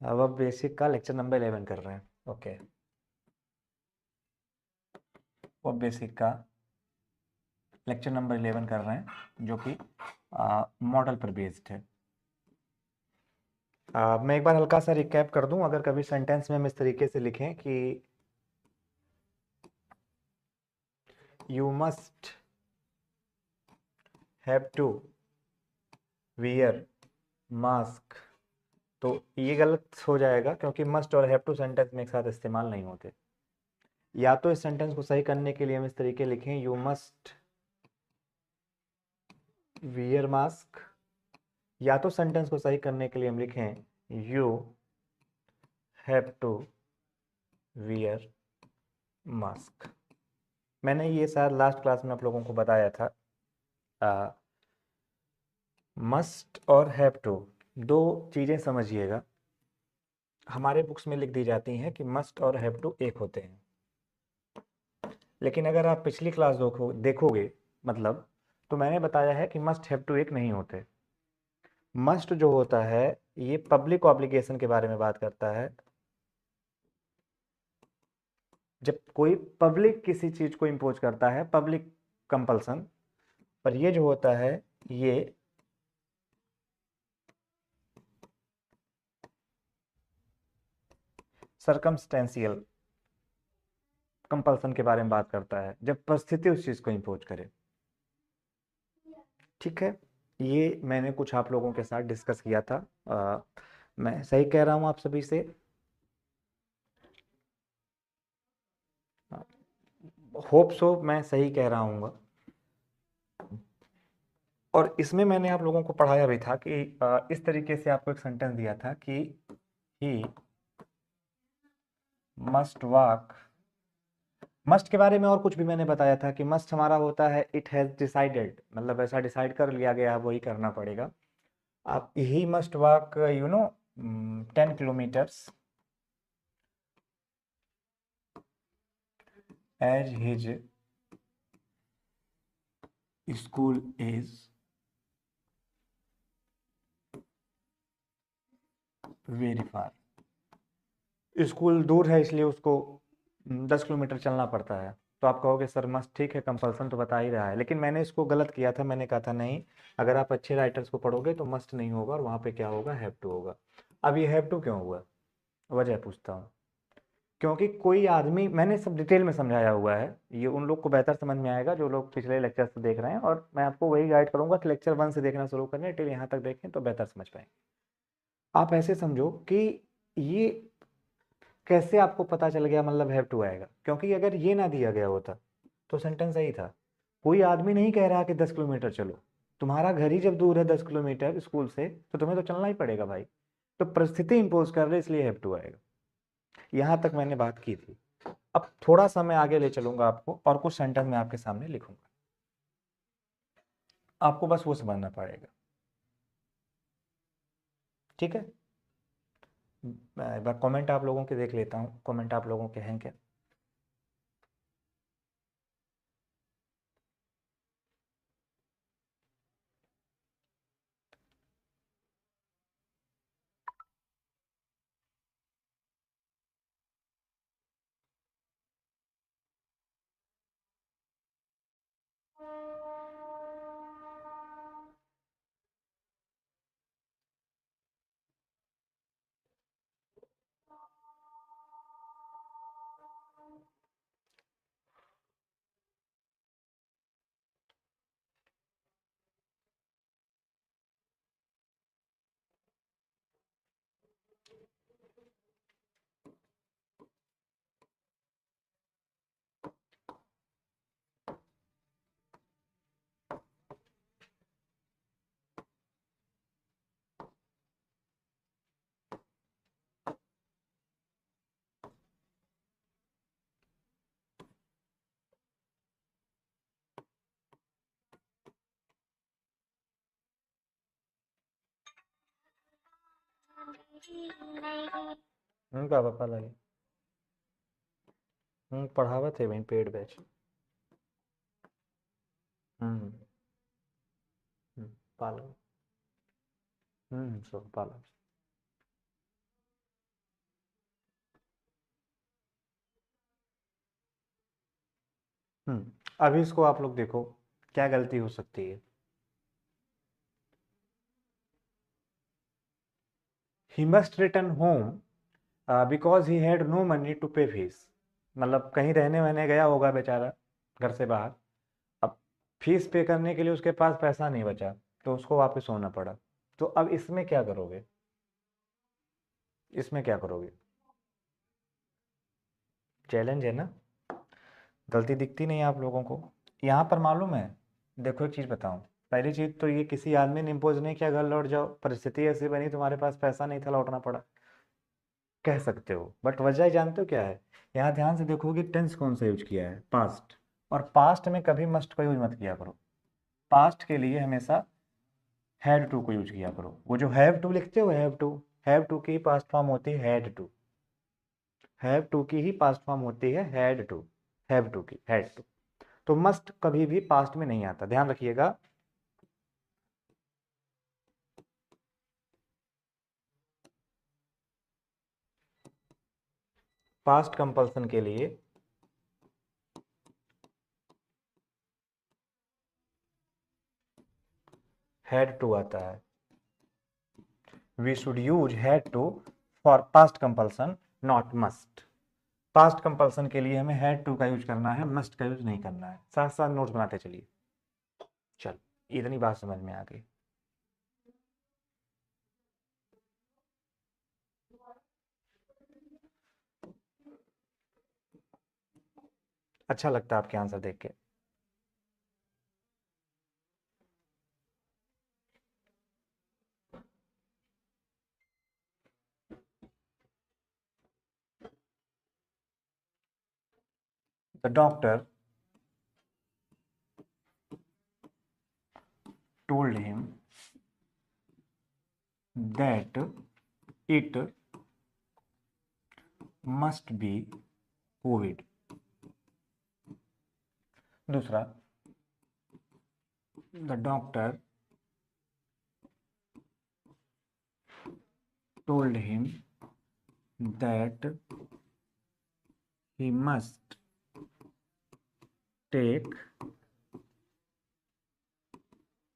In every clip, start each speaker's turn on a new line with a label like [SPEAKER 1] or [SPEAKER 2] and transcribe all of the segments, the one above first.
[SPEAKER 1] अब आप बेसिक का लेक्चर नंबर 11 कर रहे हैं। ओके, वो बेसिक का लेक्चर नंबर 11 कर रहे हैं जो कि मॉडल पर बेस्ड है। मैं एक बार हल्का सा रिकैप कर दूं। अगर कभी सेंटेंस में हम इस तरीके से लिखें कि you must have to wear mask, तो ये गलत हो जाएगा क्योंकि मस्ट और हैव टू सेंटेंस में एक साथ इस्तेमाल नहीं होते। या तो इस सेंटेंस को सही करने के लिए हम इस तरीके लिखें, यू मस्ट वियर मास्क, या तो सेंटेंस को सही करने के लिए हम लिखें you have to wear mask. मैंने ये शायद लास्ट क्लास में आप लोगों को बताया था। मस्ट और हैव टू दो चीज़ें समझिएगा, हमारे बुक्स में लिख दी जाती हैं कि मस्ट और हैव टू एक होते हैं, लेकिन अगर आप पिछली क्लास देखोगे मतलब, तो मैंने बताया है कि मस्ट हैव टू एक नहीं होते। मस्ट जो होता है ये पब्लिक ऑब्लिगेशन के बारे में बात करता है। जब कोई पब्लिक किसी चीज को इम्पोज करता है, पब्लिक कंपल्सन, पर ये जो होता है ये सरकमस्टेंशियल कंपल्सन के बारे में बात करता है, जब परिस्थिति उस चीज को इम्पोज करे। ठीक है, ये मैंने कुछ आप लोगों के साथ डिस्कस किया था। मैं सही कह रहा हूं आप सभी से? होप सो मैं सही कह रहा हूँ। और इसमें मैंने आप लोगों को पढ़ाया भी था कि इस तरीके से आपको एक सेंटेंस दिया था कि ही मस्ट वॉक। मस्ट के बारे में और कुछ भी मैंने बताया था कि मस्ट हमारा होता है इट हैज डिसाइडेड, मतलब ऐसा डिसाइड कर लिया गया है, वही करना पड़ेगा। आप he must walk 10 kilometres as his school is very far. School दूर है इसलिए उसको 10 किलोमीटर चलना पड़ता है। तो आप कहोगे सर मस्ट ठीक है, कंपल्सन तो बता ही रहा है, लेकिन मैंने इसको गलत किया था। मैंने कहा था नहीं, अगर आप अच्छे राइटर्स को पढ़ोगे तो मस्ट नहीं होगा और वहाँ पे क्या होगा, हैव टू होगा। अब ये हैव टू क्यों हुआ, वजह पूछता हूँ। क्योंकि कोई आदमी, मैंने सब डिटेल में समझाया हुआ है, ये उन लोग को बेहतर समझ में आएगा जो लोग पिछले लेक्चर से देख रहे हैं, और मैं आपको वही गाइड करूंगा कि लेक्चर 1 से देखना शुरू करें, टिल यहाँ तक देखें तो बेहतर समझ पाएंगे। आप ऐसे समझो कि ये कैसे आपको पता चल गया मतलब हैव टू आएगा, क्योंकि अगर ये ना दिया गया होता तो सेंटेंस सही था। कोई आदमी नहीं कह रहा कि 10 किलोमीटर चलो, तुम्हारा घर ही जब दूर है 10 किलोमीटर स्कूल से, तो तुम्हें तो चलना ही पड़ेगा भाई। तो परिस्थिति इंपोज कर रहे, इसलिए हैव टू आएगा। यहां तक मैंने बात की थी। अब थोड़ा सा मैं आगे ले चलूंगा आपको और कुछ सेंटेंस में आपके सामने लिखूंगा, आपको बस वो समझना पड़ेगा। ठीक है, मैं एक बार कमेंट आप लोगों के देख लेता हूँ, कमेंट आप लोगों के हैं क्या? उनका पापा लगे पढ़ावा थे वहीं पेड बैच। हम्म पालो। सो पालो। अभी इसको आप लोग देखो क्या गलती हो सकती है। He must return home because he had no money to pay fees. मतलब कहीं रहने वहने गया होगा बेचारा घर से बाहर, अब फीस पे करने के लिए उसके पास पैसा नहीं बचा, तो उसको वापस होना पड़ा। तो अब इसमें क्या करोगे, इसमें क्या करोगे? चैलेंज है ना, गलती दिखती नहीं है आप लोगों को। यहाँ पर मालूम है, देखो एक चीज़ बताऊँ। पहली चीज़ तो ये किसी आदमी ने इम्पोज नहीं किया घर लौट जाओ, परिस्थिति ऐसी बनी तुम्हारे पास पैसा नहीं था लौटना पड़ा, कह सकते हो। बट वजह जानते हो क्या है? यहाँ ध्यान से देखोगे टेंस कौन सा यूज किया है, पास्ट। और पास्ट में कभी मस्ट का यूज मत किया करो। पास्ट के लिए हमेशा हैड टू को यूज किया करो। वो जो हैव टू लिखते हो, हैव टू की पास्ट फॉर्म होती है हैड टू। हैव टू की ही पास्ट फॉर्म होती है हैड टू। हैव टू की हैड टू। तो मस्ट कभी भी पास्ट में नहीं आता, ध्यान रखिएगा। पास्ट कंपल्सन के लिए हैड टू आता है। We should use had to for past compulsion, not must. Past compulsion के लिए हमें हैड टू का यूज करना है, मस्ट का यूज नहीं करना है। साथ साथ नोट्स बनाते चलिए। चल, इतनी बात समझ में आ गई। अच्छा लगता है आपके आंसर देख के। The doctor told him that it must be COVID। दूसरा, the doctor told him that he must take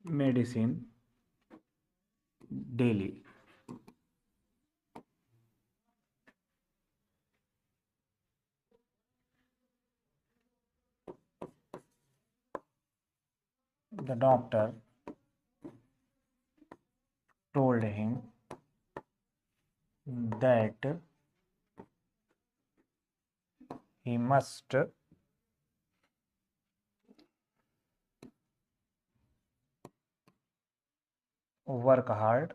[SPEAKER 1] medicine daily। The doctor told him that he must work hard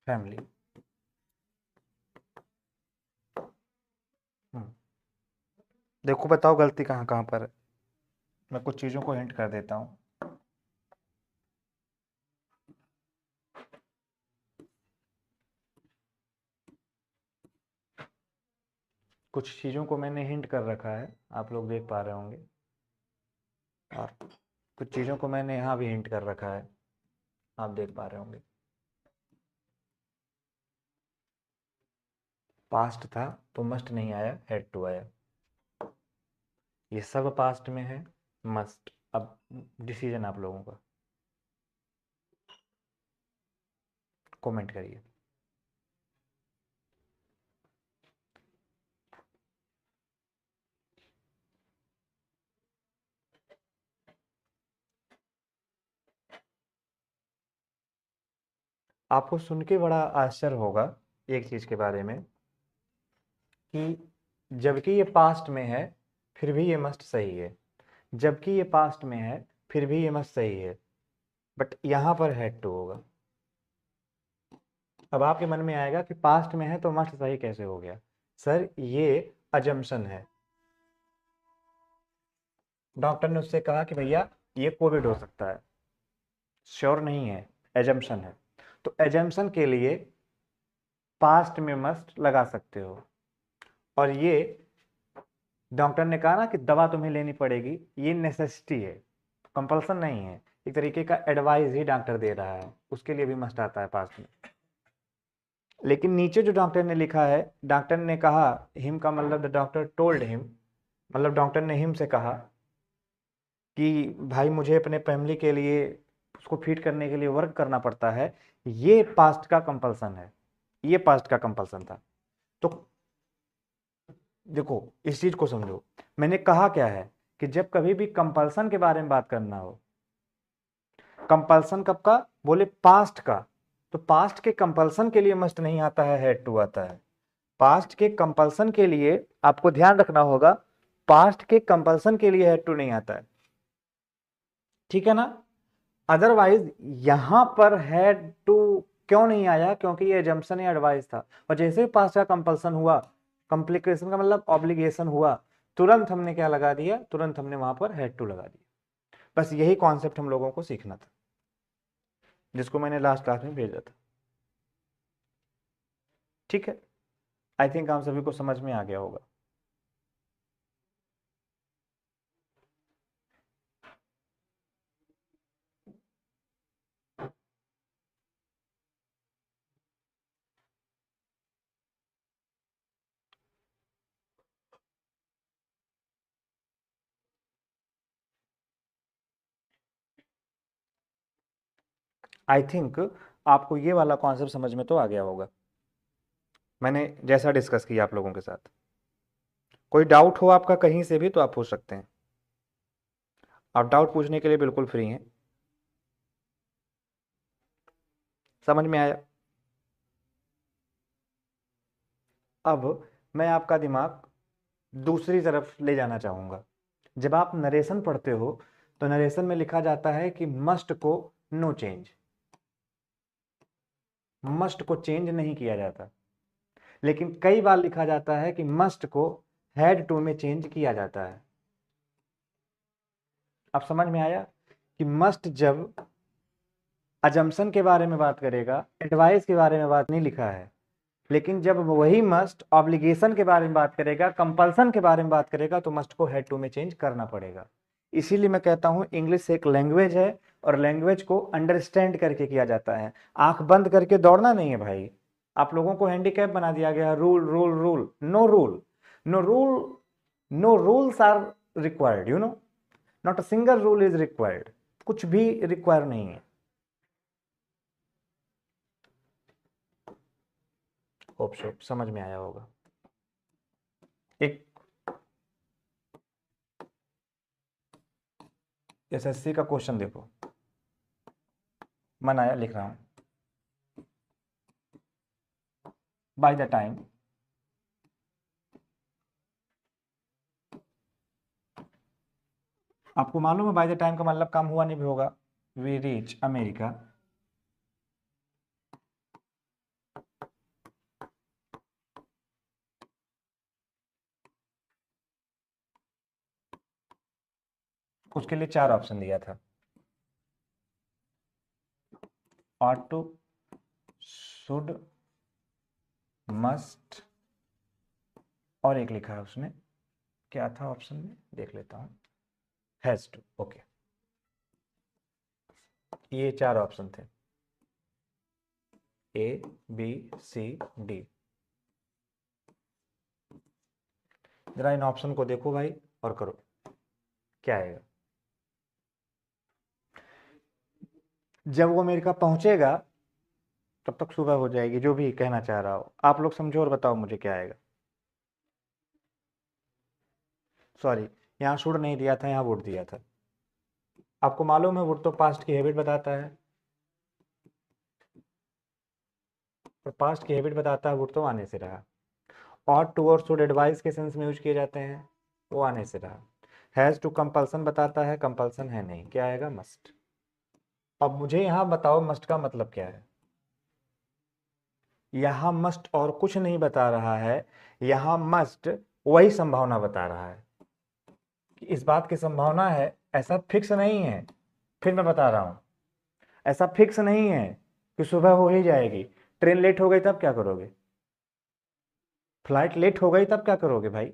[SPEAKER 1] family। देखो बताओ गलती कहाँ कहाँ पर है। मैं कुछ चीज़ों को हिंट कर देता हूँ। कुछ चीज़ों को मैंने हिंट कर रखा है, आप लोग देख पा रहे होंगे। और कुछ चीज़ों को मैंने यहाँ भी हिंट कर रखा है, आप देख पा रहे होंगे। पास्ट था तो मस्ट नहीं आया, हैड टू आया। ये सब पास्ट में है, मस्ट। अब डिसीजन आप लोगों का, कमेंट करिए। आपको सुन के बड़ा आश्चर्य होगा एक चीज़ के बारे में, कि जबकि ये पास्ट में है फिर भी ये मस्ट सही है। जबकि ये पास्ट में है फिर भी ये मस्ट सही है, बट यहाँ पर हैड टू होगा। अब आपके मन में आएगा कि पास्ट में है तो मस्ट सही कैसे हो गया? सर ये अजम्पशन है। डॉक्टर ने उससे कहा कि भैया ये कोविड हो सकता है, श्योर नहीं है, एजम्पशन है। तो एजम्पशन के लिए पास्ट में मस्ट लगा सकते हो, और ये डॉक्टर ने कहा ना कि दवा तुम्हें लेनी पड़ेगी, ये नेसेसिटी है, कंपल्सन नहीं है, एक तरीके का एडवाइस ही डॉक्टर दे रहा है, उसके लिए भी मस्ट आता है पास्ट में। लेकिन नीचे जो डॉक्टर ने लिखा है, डॉक्टर ने कहा, हिम का मतलब द डॉक्टर टोल्ड हिम, मतलब डॉक्टर ने हिम से कहा कि भाई मुझे अपने फैमिली के लिए, उसको फीड करने के लिए वर्क करना पड़ता है, ये पास्ट का कंपल्सन है, ये पास्ट का कंपल्सन था। तो देखो इस चीज को समझो, मैंने कहा क्या है कि जब कभी भी कंपल्सन के बारे में बात करना हो, कंपल्सन कब का, बोले पास्ट का, तो पास्ट के कंपल्सन के लिए मस्ट नहीं आता है, हैड टू आता है। पास्ट के कंपल्सन के लिए आपको ध्यान रखना होगा, पास्ट के कंपल्सन के लिए हैड टू नहीं आता है, ठीक है ना। अदरवाइज यहां पर हैड टू क्यों नहीं आया, क्योंकि ये एजम्पशन या एडवाइस था, और जैसे ही पास्ट का कंपल्सन हुआ, कॉम्प्लिकेशन का मतलब ऑब्लिगेशन हुआ, तुरंत हमने क्या लगा दिया, तुरंत हमने वहां पर हैड टू लगा दिया। बस यही कॉन्सेप्ट हम लोगों को सीखना था, जिसको मैंने लास्ट क्लास में भेजा था, ठीक है। आई थिंक आप सभी को समझ में आ गया होगा। आई थिंक आपको ये वाला कॉन्सेप्ट समझ में तो आ गया होगा, मैंने जैसा डिस्कस किया आप लोगों के साथ। कोई डाउट हो आपका कहीं से भी तो आप पूछ सकते हैं, आप डाउट पूछने के लिए बिल्कुल फ्री हैं। समझ में आया? अब मैं आपका दिमाग दूसरी तरफ ले जाना चाहूंगा। जब आप नरेशन पढ़ते हो तो नरेशन में लिखा जाता है कि मस्ट को नो चेंज, मस्ट को चेंज नहीं किया जाता, लेकिन कई बार लिखा जाता है कि मस्ट को हैड टू में चेंज किया जाता है। अब समझ में आया कि मस्ट जब अजम्पशन के बारे में बात करेगा, एडवाइस के बारे में बात नहीं लिखा है, लेकिन जब वही मस्ट ऑब्लिगेशन के बारे में बात करेगा, कंपल्सन के बारे में बात करेगा, तो मस्ट को हैड टू में चेंज करना पड़ेगा। इसीलिए मैं कहता हूं इंग्लिश एक लैंग्वेज है, और लैंग्वेज को अंडरस्टैंड करके किया जाता है, आंख बंद करके दौड़ना नहीं है भाई। आप लोगों को हैंडीकैप बना दिया गया, rule rule rule, no rule, no rule, no rules are required, you know, not a single rule is required, कुछ भी रिक्वायर नहीं है। होप सो समझ में आया होगा। एक एसएससी का क्वेश्चन देखो, मन आया लिख रहा हूं। बाय द टाइम आपको मालूम है बाय द टाइम का मतलब काम हुआ नहीं भी होगा, वी रीच अमेरिका, उसके लिए 4 ऑप्शन दिया था, ऑट टू, शुड, मस्ट, और एक लिखा है उसने, क्या था ऑप्शन में देख लेता हूं, हैज टू, ओके। ये 4 ऑप्शन थे, ए बी सी डी। जरा इन ऑप्शन को देखो भाई और करो क्या आएगा। जब वो अमेरिका पहुंचेगा तब तक सुबह हो जाएगी, जो भी कहना चाह रहा हो आप लोग समझो और बताओ मुझे क्या आएगा। सॉरी, यहाँ शुड नहीं दिया था, यहाँ वुड दिया था। आपको मालूम है वुड तो पास्ट की हैबिट बताता है, और पास्ट की हैबिट बताता है वुड तो आने से रहा। ऑट टू और शुड एडवाइस के सेंस में यूज किए जाते हैं, वो आने से रहा। हैज टू कंपल्सन बताता है, कंपल्सन है नहीं, क्या आएगा, मस्ट। अब मुझे यहाँ बताओ मस्ट का मतलब क्या है। यहाँ मस्ट और कुछ नहीं बता रहा है, यहाँ मस्ट वही संभावना बता रहा है। कि इस बात की संभावना है, ऐसा फिक्स नहीं है। फिर मैं बता रहा हूँ, ऐसा फिक्स नहीं है कि सुबह हो ही जाएगी। ट्रेन लेट हो गई तब क्या करोगे? फ्लाइट लेट हो गई तब क्या करोगे भाई?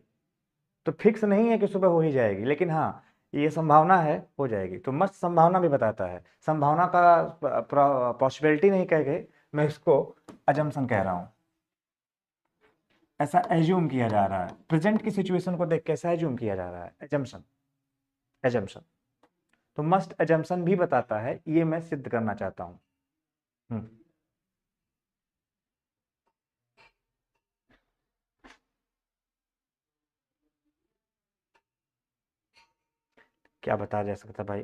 [SPEAKER 1] तो फिक्स नहीं है कि सुबह हो ही जाएगी, लेकिन हाँ, ये संभावना है हो जाएगी। तो मस्त संभावना भी बताता है, संभावना का पॉसिबिलिटी नहीं कह के मैं इसको अजम्पशन कह रहा हूँ। ऐसा एज्यूम किया जा रहा है, प्रेजेंट की सिचुएशन को देख के ऐसा एज्यूम किया जा रहा है, एजम्पशन। एजम्पशन तो मस्ट एजम्पशन भी बताता है, ये मैं सिद्ध करना चाहता हूँ। हम्म। क्या बताया जा सकता भाई?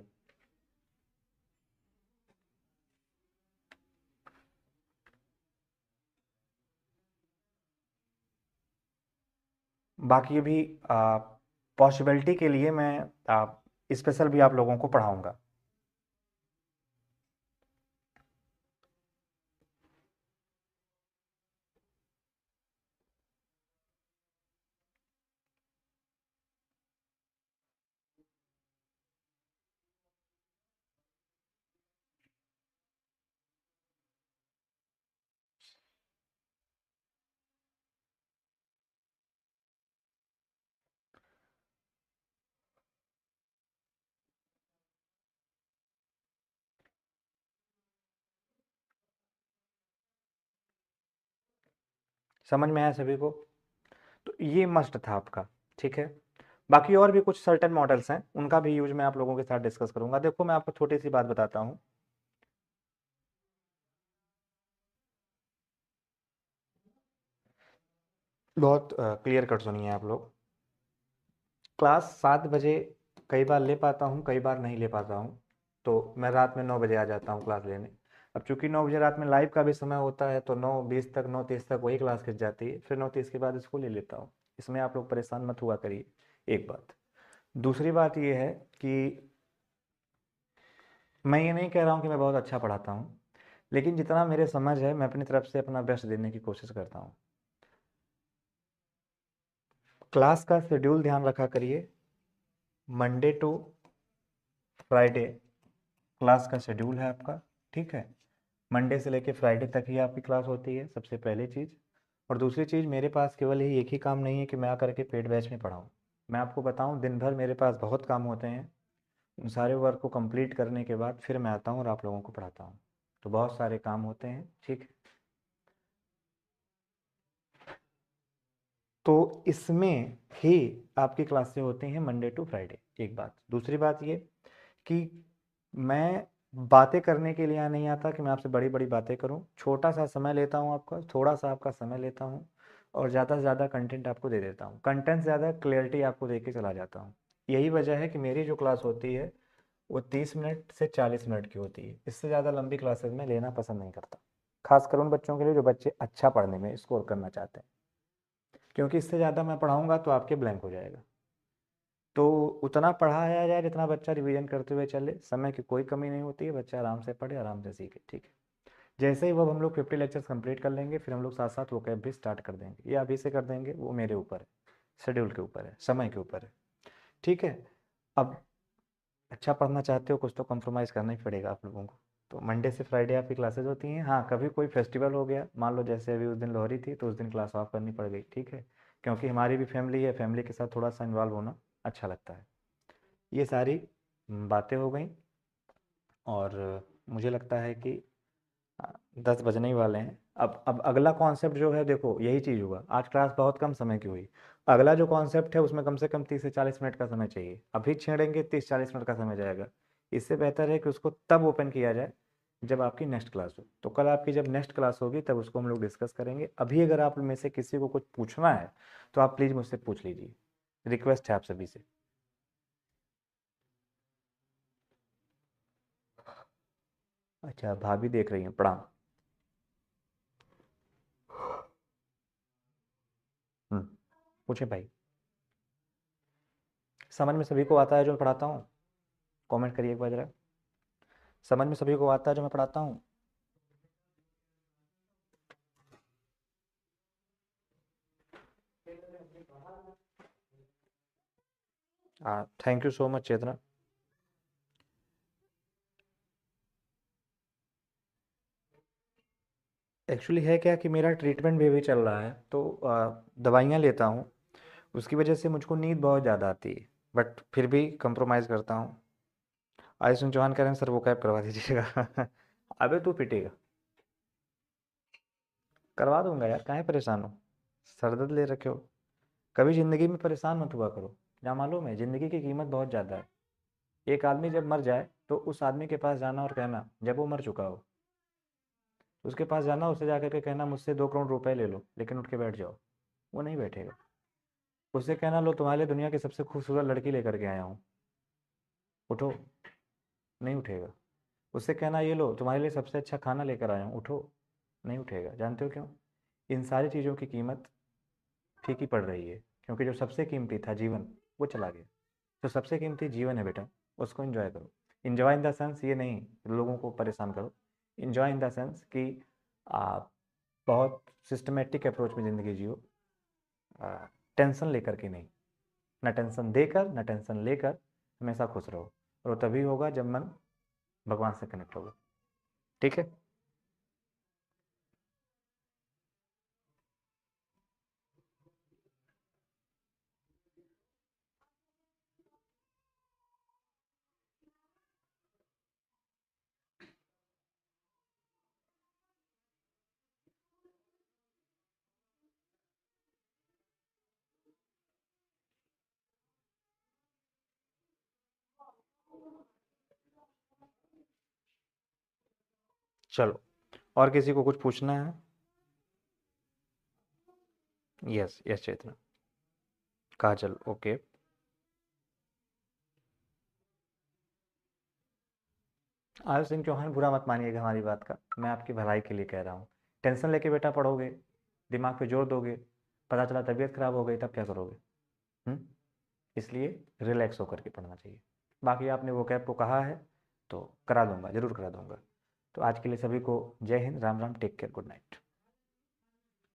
[SPEAKER 1] बाकी भी पॉसिबिलिटी के लिए मैं स्पेशल भी आप लोगों को पढ़ाऊंगा। समझ में आया सभी को? तो ये मस्ट था आपका, ठीक है। बाकी और भी कुछ सर्टेन मॉडल्स हैं, उनका भी यूज मैं आप लोगों के साथ डिस्कस करूंगा। देखो मैं आपको छोटी सी बात बताता हूँ। बहुत क्लियर कट सुनिए आप लोग। क्लास 7 बजे कई बार ले पाता हूँ, कई बार नहीं ले पाता हूँ। तो मैं रात में 9 बजे आ जाता हूँ क्लास लेने। अब चूंकि 9 बजे रात में लाइव का भी समय होता है, तो 9:20 तक 9:30 तक वही क्लास खिंच जाती है, फिर 9:30 के बाद इसको ले लेता हूँ। इसमें आप लोग परेशान मत हुआ करिए। एक बात। दूसरी बात ये है कि मैं ये नहीं कह रहा हूँ कि मैं बहुत अच्छा पढ़ाता हूँ, लेकिन जितना मेरे समझ है मैं अपनी तरफ से अपना बेस्ट देने की कोशिश करता हूँ। क्लास का शेड्यूल ध्यान रखा करिए। मंडे टू फ्राइडे क्लास का शेड्यूल है आपका, ठीक है। मंडे से लेके फ्राइडे तक ही आपकी क्लास होती है, सबसे पहली चीज़। और दूसरी चीज़, मेरे पास केवल ही एक ही काम नहीं है कि मैं आकर के पेड बैच में पढ़ाऊँ। मैं आपको बताऊँ, दिन भर मेरे पास बहुत काम होते हैं। उन सारे वर्क को कंप्लीट करने के बाद फिर मैं आता हूँ और आप लोगों को पढ़ाता हूँ। तो बहुत सारे काम होते हैं, ठीक है। तो इसमें ही आपकी क्लासें होती हैं मंडे टू फ्राइडे। एक बात। दूसरी बात ये कि मैं बातें करने के लिए यहाँ नहीं आता कि मैं आपसे बड़ी बड़ी बातें करूँ। छोटा सा समय लेता हूँ आपका, थोड़ा सा आपका समय लेता हूँ, और ज़्यादा से ज़्यादा कंटेंट आपको दे देता हूँ। कंटेंट से ज़्यादा क्लियरिटी आपको दे के चला जाता हूँ। यही वजह है कि मेरी जो क्लास होती है वो 30 मिनट से 40 मिनट की होती है। इससे ज़्यादा लंबी क्लासेस में लेना पसंद नहीं करता, खासकर उन बच्चों के लिए जो बच्चे अच्छा पढ़ने में स्कोर करना चाहते हैं। क्योंकि इससे ज़्यादा मैं पढ़ाऊँगा तो आपके ब्लैंक हो जाएगा। तो उतना पढ़ाया जाए जितना बच्चा रिवीजन करते हुए चले। समय की कोई कमी नहीं होती है, बच्चा आराम से पढ़े, आराम से सीखे, ठीक है। जैसे ही वो हम लोग 50 लेक्चर्स कंप्लीट कर लेंगे, फिर हम लोग साथ साथ वो कैब भी स्टार्ट कर देंगे, या अभी से कर देंगे, वो मेरे ऊपर है, शेड्यूल के ऊपर है, समय के ऊपर है, ठीक है। अब अच्छा पढ़ना चाहते हो, कुछ तो कॉम्प्रोमाइज़ करना ही पड़ेगा आप लोगों को। तो मंडे से फ्राइडे आपकी क्लासेज होती हैं। हाँ, कभी कोई फेस्टिवल हो गया, मान लो जैसे अभी उस दिन लोहड़ी थी, तो उस दिन क्लास ऑफ करनी पड़ गई, ठीक है। क्योंकि हमारी भी फैमिली है, फैमिली के साथ थोड़ा सा इन्वॉल्व होना अच्छा लगता है। ये सारी बातें हो गई। और मुझे लगता है कि 10 बजने ही वाले हैं। अब अगला कॉन्सेप्ट जो है, देखो यही चीज़ हुआ, आज क्लास बहुत कम समय की हुई। अगला जो कॉन्सेप्ट है उसमें कम से कम 30 से 40 मिनट का समय चाहिए। अभी छेड़ेंगे 30-40 मिनट का समय जाएगा। इससे बेहतर है कि उसको तब ओपन किया जाए जब आपकी नेक्स्ट क्लास हो। तो कल आपकी जब नेक्स्ट क्लास होगी तब उसको हम लोग डिस्कस करेंगे। अभी अगर आप में से किसी को कुछ पूछना है तो आप प्लीज़ मुझसे पूछ लीजिए, रिक्वेस्ट है आप सभी से। अच्छा, भाभी देख रही हैं, प्रणाम। हम्म, पूछे भाई। समझ में सभी को आता है जो मैं पढ़ाता हूँ? कमेंट करिए एक बार जरा। समझ में सभी को आता है जो मैं पढ़ाता हूँ? Thank you so much Chetna. Actually है क्या कि मेरा ट्रीटमेंट भी अभी चल रहा है, तो दवाइयाँ लेता हूँ, उसकी वजह से मुझको नींद बहुत ज़्यादा आती है, बट फिर भी कंप्रोमाइज़ करता हूँ। आयुष्मान चौहान कह रहे हैं सर वो कैब करवा दीजिएगा। अबे तू पिटेगा। करवा दूंगा यार, काहे परेशान हो, सरदर्द ले रखे हो। कभी ज़िंदगी में परेशान मत हुआ करो। क्या मालूम है, ज़िंदगी की कीमत बहुत ज़्यादा है। एक आदमी जब मर जाए तो उस आदमी के पास जाना और कहना, जब वो मर चुका हो, उसके पास जाना, उससे जाकर के कहना मुझसे 2 करोड़ रुपए ले लो, लेकिन उठ के बैठ जाओ। वो नहीं बैठेगा। उससे कहना लो तुम्हारे लिए दुनिया की सबसे खूबसूरत लड़की लेकर के आया हूँ, उठो। नहीं उठेगा। उससे कहना ये लो तुम्हारे लिए सबसे अच्छा खाना लेकर आया हूँ, उठो। नहीं उठेगा। जानते हो क्यों? इन सारी चीज़ों की कीमत फीकी पड़ रही है, क्योंकि जो सबसे कीमती था जीवन, वो चला गया। जो सबसे कीमती जीवन है बेटा, उसको एंजॉय करो। एंजॉय इन द सेंस ये नहीं लोगों को परेशान करो। एंजॉय इन द सेंस कि आप बहुत सिस्टमेटिक अप्रोच में ज़िंदगी जियो। टेंशन लेकर के नहीं, ना टेंशन देकर ना टेंशन लेकर, हमेशा खुश रहो। और वो तभी होगा जब मन भगवान से कनेक्ट होगा। ठीक है। चलो, और किसी को कुछ पूछना है? यस यस चेतना। काजल, ओके। आयुष सिंह चौहान, बुरा मत मानिएगा हमारी बात का, मैं आपकी भलाई के लिए कह रहा हूँ। टेंशन लेके बेटा पढ़ोगे, दिमाग पे जोर दोगे, पता चला तबीयत खराब हो गई, तब क्या करोगे? हम्म? इसलिए रिलैक्स होकर के पढ़ना चाहिए। बाकी आपने वो कैब को कहा है तो करा दूंगा, ज़रूर करा दूंगा। तो आज के लिए सभी को जय हिंद, राम राम, टेक केयर, गुड नाइट।